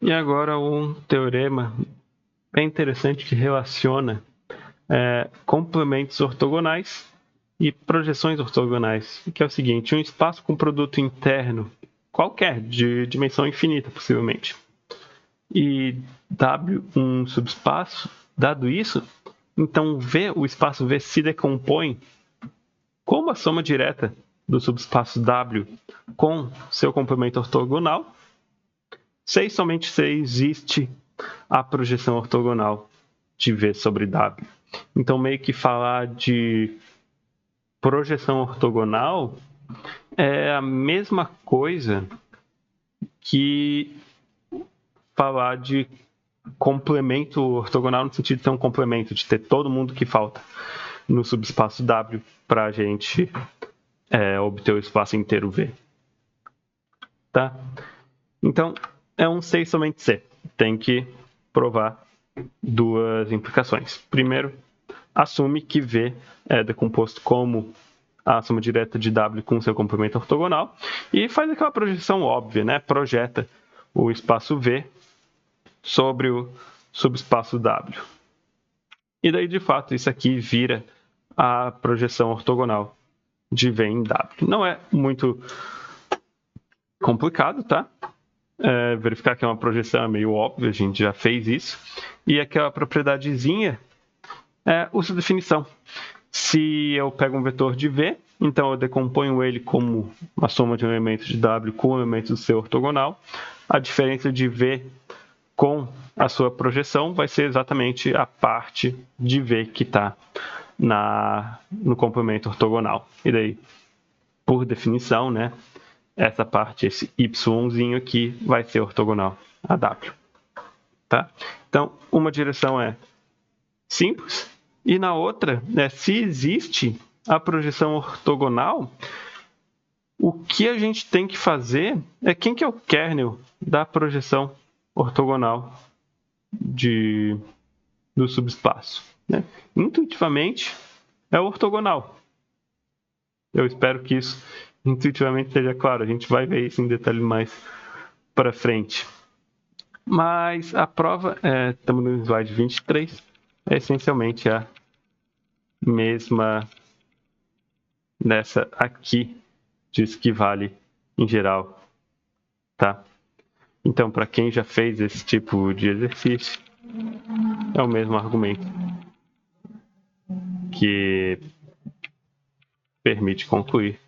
E agora um teorema bem interessante que relaciona complementos ortogonais e projeções ortogonais, que é o seguinte: um espaço com produto interno qualquer, de dimensão infinita, possivelmente, e W um subespaço, dado isso, então o espaço V se decompõe como a soma direta do subespaço W com seu complemento ortogonal, se e somente se existe a projeção ortogonal de V sobre W. Então, meio que falar de projeção ortogonal é a mesma coisa que falar de complemento ortogonal, no sentido de ter um complemento, de ter todo mundo que falta no subespaço W para a gente obter o espaço inteiro V. Tá? Então, é um C e somente C. Tem que provar duas implicações. Primeiro, assume que V é decomposto como a soma direta de W com seu complemento ortogonal e faz aquela projeção óbvia, né? Projeta o espaço V sobre o subespaço W. E daí, de fato, isso aqui vira a projeção ortogonal de V em W. Não é muito complicado, tá? Verificar que é uma projeção é meio óbvio, a gente já fez isso. E aquela propriedadezinha usa definição. Se eu pego um vetor de V, então eu decomponho ele como uma soma de um elemento de W com um elemento do seu ortogonal. A diferença de V com a sua projeção vai ser exatamente a parte de V que está no complemento ortogonal. E daí, por definição, né, essa parte, esse Yzinho aqui, vai ser ortogonal a W. Tá? Então, uma direção é simples, e na outra, se existe a projeção ortogonal, o que a gente tem que fazer é quem que é o kernel da projeção ortogonal do subespaço. Né? Intuitivamente, é ortogonal. Eu espero que isso intuitivamente esteja claro. A gente vai ver isso em detalhe mais para frente. Mas a prova, estamos no slide 23, é essencialmente a mesma dessa aqui, diz que vale em geral. Tá? Então, para quem já fez esse tipo de exercício, é o mesmo argumento que permite concluir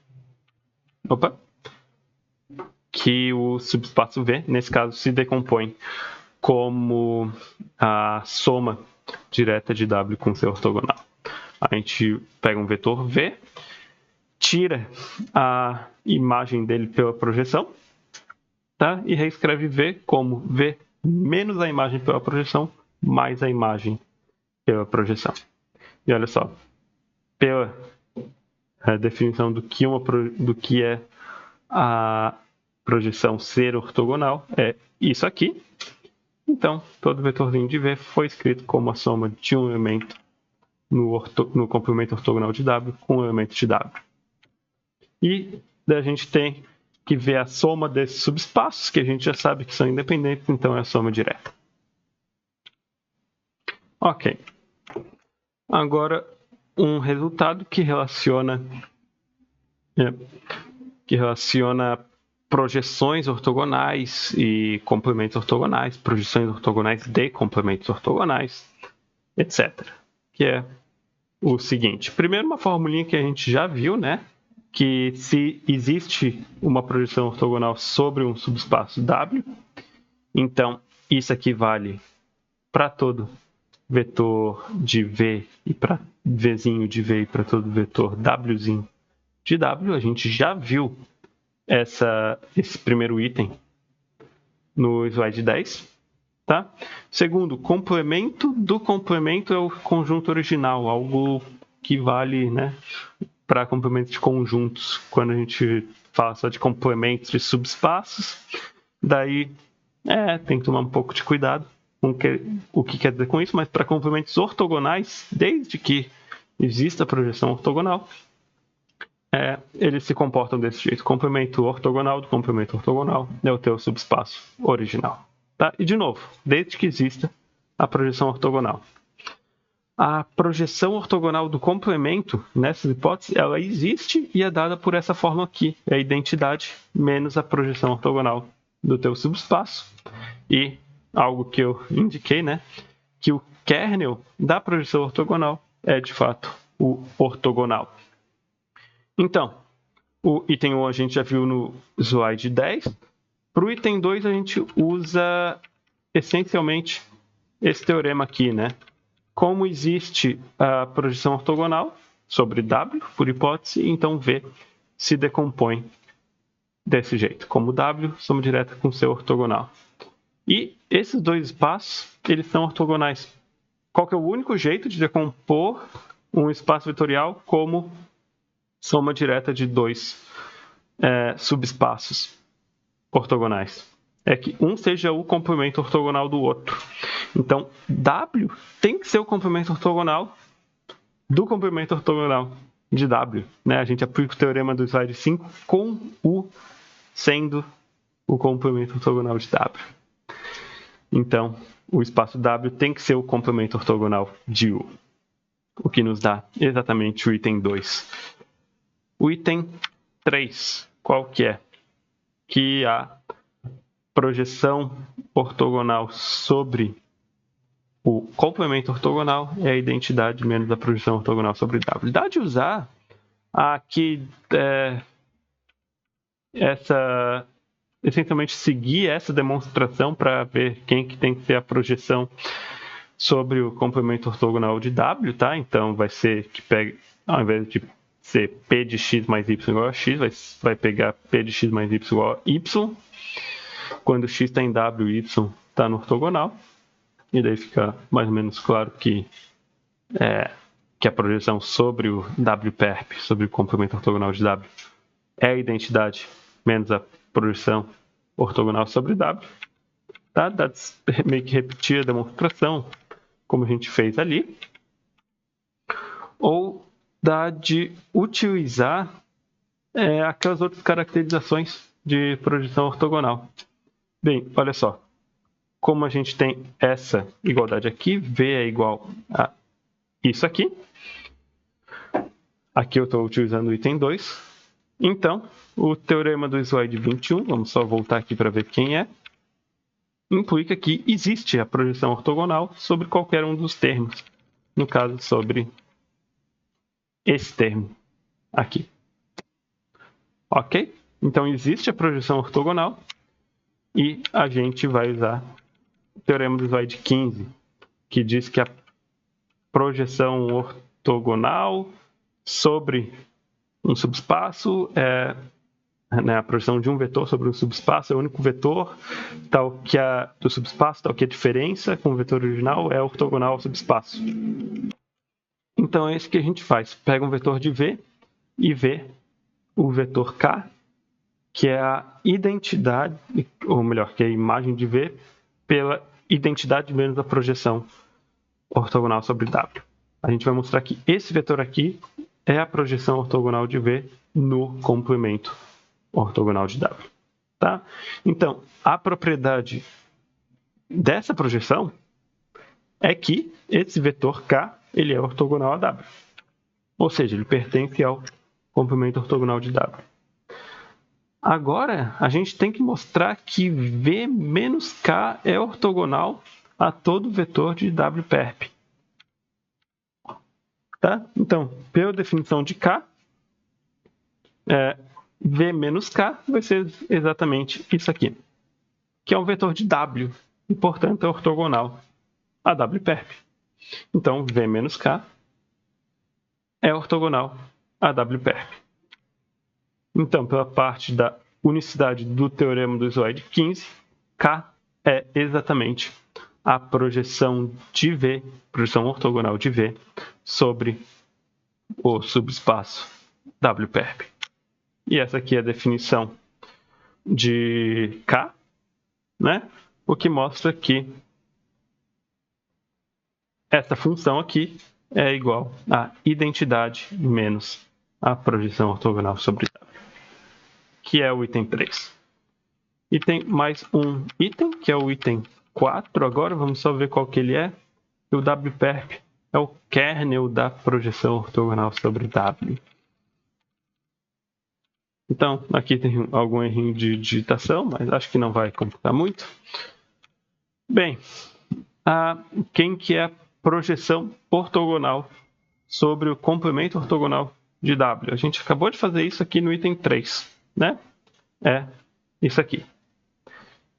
que o subespaço V, nesse caso, se decompõe como a soma direta de W com seu ortogonal. A gente pega um vetor V, tira a imagem dele pela projeção, tá? E reescreve V como V menos a imagem pela projeção mais a imagem pela projeção. E olha só, pela definição do que é a projeção ser ortogonal, é isso aqui. Então, todo vetorzinho de V foi escrito como a soma de um elemento no complemento ortogonal de W com um elemento de W. E daí a gente tem que ver a soma desses subespaços, que a gente já sabe que são independentes, então é a soma direta. Ok. Agora, um resultado que relaciona projeções ortogonais e complementos ortogonais, projeções ortogonais de complementos ortogonais, etc. Que é o seguinte. Primeiro, uma formulinha que a gente já viu, né? Que se existe uma projeção ortogonal sobre um subespaço W, então isso aqui vale para todo vetor de V e para Vzinho de V e para todo vetor Wzinho de W. A gente já viu esse primeiro item no slide 10. Tá? Segundo, complemento do complemento é o conjunto original, algo que vale, né, para complementos de conjuntos. Quando a gente fala só de complementos de subespaços, daí tem que tomar um pouco de cuidado com o que quer dizer com isso, mas para complementos ortogonais, desde que exista a projeção ortogonal, eles se comportam desse jeito. Complemento ortogonal do complemento ortogonal é o teu subespaço original. Tá? E, de novo, desde que exista a projeção ortogonal. A projeção ortogonal do complemento, nessas hipóteses, ela existe e é dada por essa fórmula aqui. É a identidade menos a projeção ortogonal do teu subespaço. E algo que eu indiquei, né? Que o kernel da projeção ortogonal é, de fato, o ortogonal. Então, o item 1 a gente já viu no slide 10. Para o item 2, a gente usa essencialmente esse teorema aqui, né? Como existe a projeção ortogonal sobre W, por hipótese, então V se decompõe desse jeito, como W, soma direta com seu ortogonal. E esses dois espaços, eles são ortogonais. Qual que é o único jeito de decompor um espaço vetorial como soma direta de dois subespaços ortogonais? É que um seja o complemento ortogonal do outro. Então, W tem que ser o complemento ortogonal do complemento ortogonal de W. Né? A gente aplica o teorema do slide 5 com U sendo o complemento ortogonal de W. Então, o espaço W tem que ser o complemento ortogonal de U. O que nos dá exatamente o item 2. O item 3, qual que é? Que a projeção ortogonal sobre o complemento ortogonal é a identidade menos a projeção ortogonal sobre W. Dá de usar aqui essencialmente seguir essa demonstração para ver quem que tem que ser a projeção sobre o complemento ortogonal de W, tá? Então vai ser que pega, ao invés de ser P de x mais y igual a x, vai pegar P de x mais y igual a y. Quando x está em W, y está no ortogonal. E daí fica mais ou menos claro que a projeção sobre o WPERP, sobre o complemento ortogonal de W, é a identidade menos a projeção ortogonal sobre W. Tá? Dá de meio que repetir a demonstração, como a gente fez ali. Ou dá de utilizar aquelas outras caracterizações de projeção ortogonal. Bem, olha só. Como a gente tem essa igualdade aqui, V é igual a isso aqui. Aqui eu estou utilizando o item 2. Então, o teorema do slide 21, vamos só voltar aqui para ver quem é, implica que existe a projeção ortogonal sobre qualquer um dos termos. No caso, sobre esse termo aqui. Ok? Então, existe a projeção ortogonal e a gente vai usar o teorema do slide 15, que diz que a projeção ortogonal sobre um subespaço a projeção de um vetor sobre um subespaço é o único vetor, tal que do subespaço, tal que a diferença com o vetor original é ortogonal ao subespaço. Então é isso que a gente faz. Pega um vetor de V e vê o vetor K, que é a identidade, ou melhor, que é a imagem de V pela identidade menos a projeção ortogonal sobre W. A gente vai mostrar que esse vetor aqui é a projeção ortogonal de V no complemento ortogonal de W. Tá? Então, a propriedade dessa projeção é que esse vetor K ele é ortogonal a W. Ou seja, ele pertence ao complemento ortogonal de W. Agora, a gente tem que mostrar que V menos K é ortogonal a todo vetor de WPERP. Tá? Então, pela definição de K, V menos K vai ser exatamente isso aqui, que é um vetor de W, e, portanto, é ortogonal a WPERP. Então, V menos K é ortogonal a WPERP. Então, pela parte da unicidade do teorema do slide 15, K é exatamente a projeção de V, projeção ortogonal de V, sobre o subespaço WPERP. E essa aqui é a definição de K, né? O que mostra que essa função aqui é igual a identidade menos a projeção ortogonal sobre W, que é o item 3. E tem mais um item, que é o item 4 agora. Vamos só ver qual que ele é. E o wperp é o kernel da projeção ortogonal sobre W. Então, aqui tem algum errinho de digitação, mas acho que não vai complicar muito. Bem, quem que é a projeção ortogonal sobre o complemento ortogonal de W? A gente acabou de fazer isso aqui no item 3, né? É isso aqui.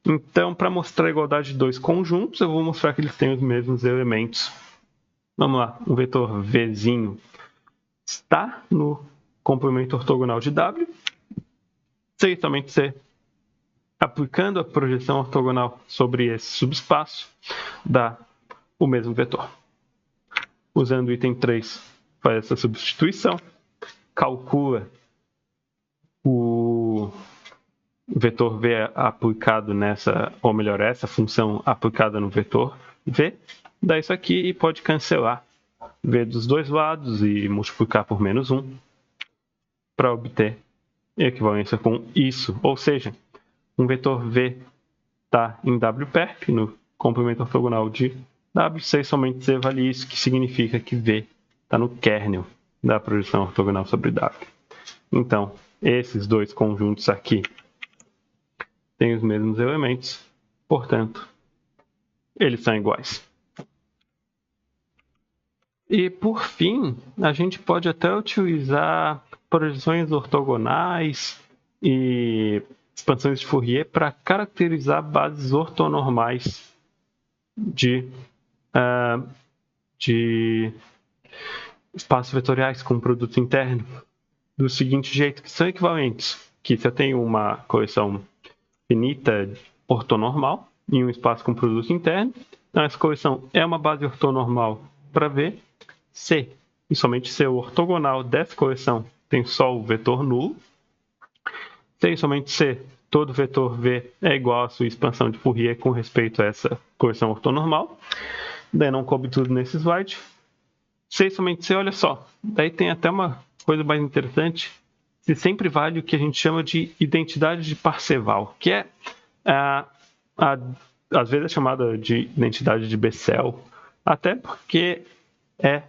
Então, para mostrar a igualdade de dois conjuntos, eu vou mostrar que eles têm os mesmos elementos. Vamos lá, um vetor Vzinho está no complemento ortogonal de W. C e somente C. Aplicando a projeção ortogonal sobre esse subespaço, dá o mesmo vetor. Usando o item 3, faz essa substituição, calcula o vetor V aplicado nessa, ou melhor, essa função aplicada no vetor V, dá isso aqui e pode cancelar V dos dois lados e multiplicar por menos 1 para obter equivalência com isso. Ou seja, um vetor V está em wperp, no complemento ortogonal de W, C somente C vale isso, que significa que V está no kernel da projeção ortogonal sobre W. Então, esses dois conjuntos aqui têm os mesmos elementos, portanto, eles são iguais. E, por fim, a gente pode até utilizar projeções ortogonais e expansões de Fourier para caracterizar bases ortonormais de espaços vetoriais com produto interno do seguinte jeito, que são equivalentes, que se eu tenho uma coleção finita ortonormal em um espaço com produto interno, então essa coleção é uma base ortonormal para V, C, e somente C, o ortogonal dessa coleção tem só o vetor nulo, C e somente C, todo vetor V é igual à sua expansão de Fourier com respeito a essa coleção ortonormal. Daí não coube tudo nesse slide. C e somente C, olha só. Daí tem até uma coisa mais interessante. Se sempre vale o que a gente chama de identidade de Parseval, que é, às vezes é chamada de identidade de Bessel, até porque é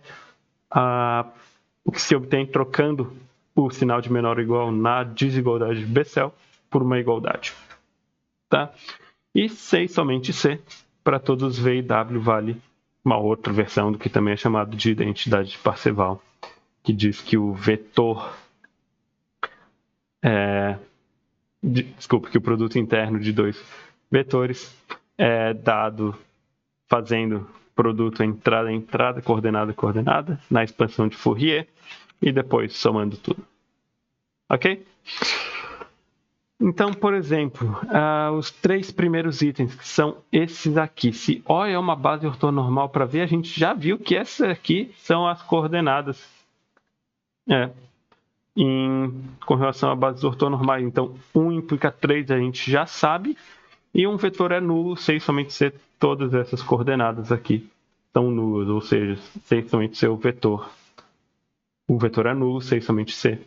o que se obtém trocando o sinal de menor ou igual na desigualdade de Bessel por uma igualdade. Tá? E C e somente C, para todos V e W, vale uma outra versão do que também é chamado de identidade de Parseval, que diz que o vetor que o produto interno de dois vetores é dado fazendo produto entrada entrada, coordenada coordenada, na expansão de Fourier, e depois somando tudo. Ok? Então, por exemplo, os três primeiros itens, que são esses aqui. Se O é uma base ortonormal para V, a gente já viu que essas aqui são as coordenadas com relação a bases ortonormais. Então, 1 implica 3, a gente já sabe. E um vetor é nulo, C e somente C, todas essas coordenadas aqui são nulas, ou seja, C e somente C é o vetor. O vetor é nulo, C e somente C.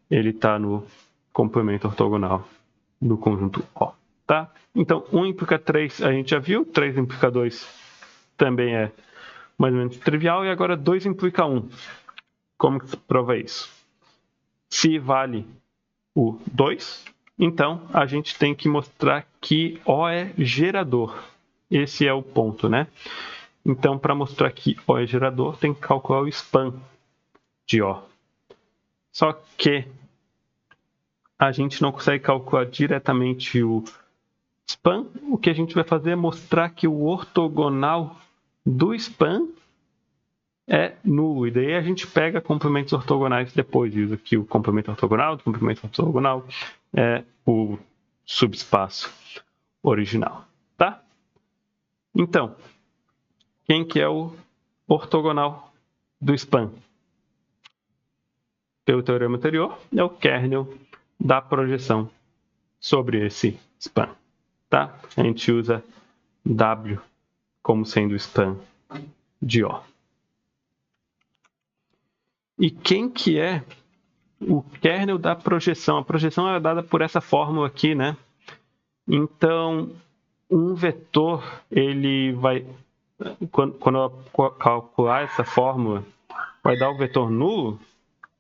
Ele está no complemento ortogonal do conjunto O. Tá? Então, 1 implica 3 a gente já viu, 3 implica 2 também é mais ou menos trivial, e agora 2 implica 1. Como que se prova isso? Se vale o 2, então a gente tem que mostrar que O é gerador. Esse é o ponto, né? Então, para mostrar que O é gerador, tem que calcular o span de O. Só que a gente não consegue calcular diretamente o span. O que a gente vai fazer é mostrar que o ortogonal do span é nulo. E daí a gente pega complementos ortogonais depois. E usa aqui o complemento ortogonal, o complemento ortogonal é o subespaço original. Tá? Então, quem que é o ortogonal do span? Pelo teorema anterior, é o kernel da projeção sobre esse span. Tá? A gente usa W como sendo o span de O. E quem que é o kernel da projeção? A projeção é dada por essa fórmula aqui, né? Então, um vetor, ele vai, quando eu calcular essa fórmula, vai dar o vetor nulo,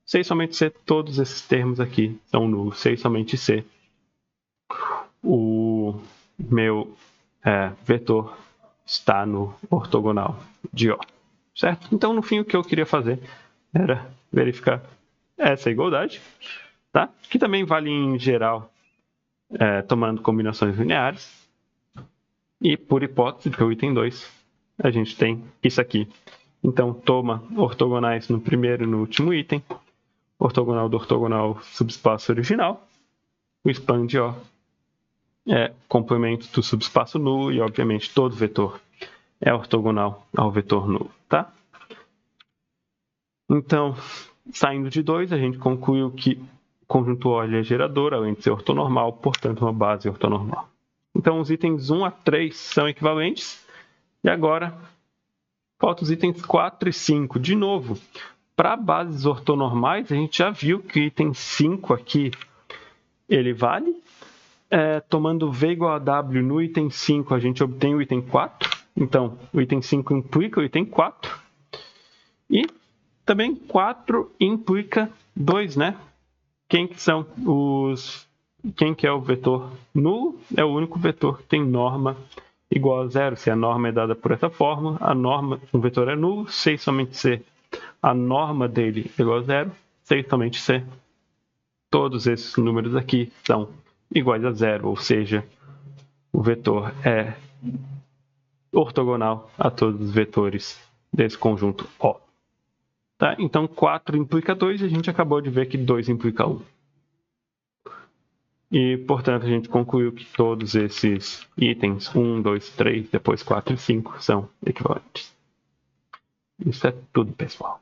se e somente C, todos esses termos aqui são nulos, se e somente C. O meu vetor está no ortogonal de O, certo? Então, no fim, o que eu queria fazer era verificar essa igualdade, tá? Que também vale em geral, tomando combinações lineares. E, por hipótese, que é o item 2, a gente tem isso aqui. Então, toma ortogonais no primeiro e no último item, ortogonal do ortogonal subespaço original, o span de O é complemento do subespaço nulo e, obviamente, todo vetor é ortogonal ao vetor nulo, tá? Então, saindo de 2, a gente concluiu que o conjunto O é gerador, além de ser ortonormal, portanto, uma base ortonormal. Então, os itens 1 a 3 são equivalentes. E agora, faltam os itens 4 e 5. De novo, para bases ortonormais, a gente já viu que o item 5 aqui, ele vale. Tomando V igual a W no item 5, a gente obtém o item 4. Então, o item 5 implica o item 4. E também 4 implica 2, né? Quem que é o vetor nulo? É o único vetor que tem norma igual a zero. Se a norma é dada por essa fórmula, um vetor é nulo, se e somente C, a norma dele é igual a zero, se e somente C. Todos esses números aqui são iguais a zero, ou seja, o vetor é ortogonal a todos os vetores desse conjunto O. Tá? Então, 4 implica 2 e a gente acabou de ver que 2 implica 1. E, portanto, a gente concluiu que todos esses itens 1, 2, 3, depois 4 e 5 são equivalentes. Isso é tudo, pessoal.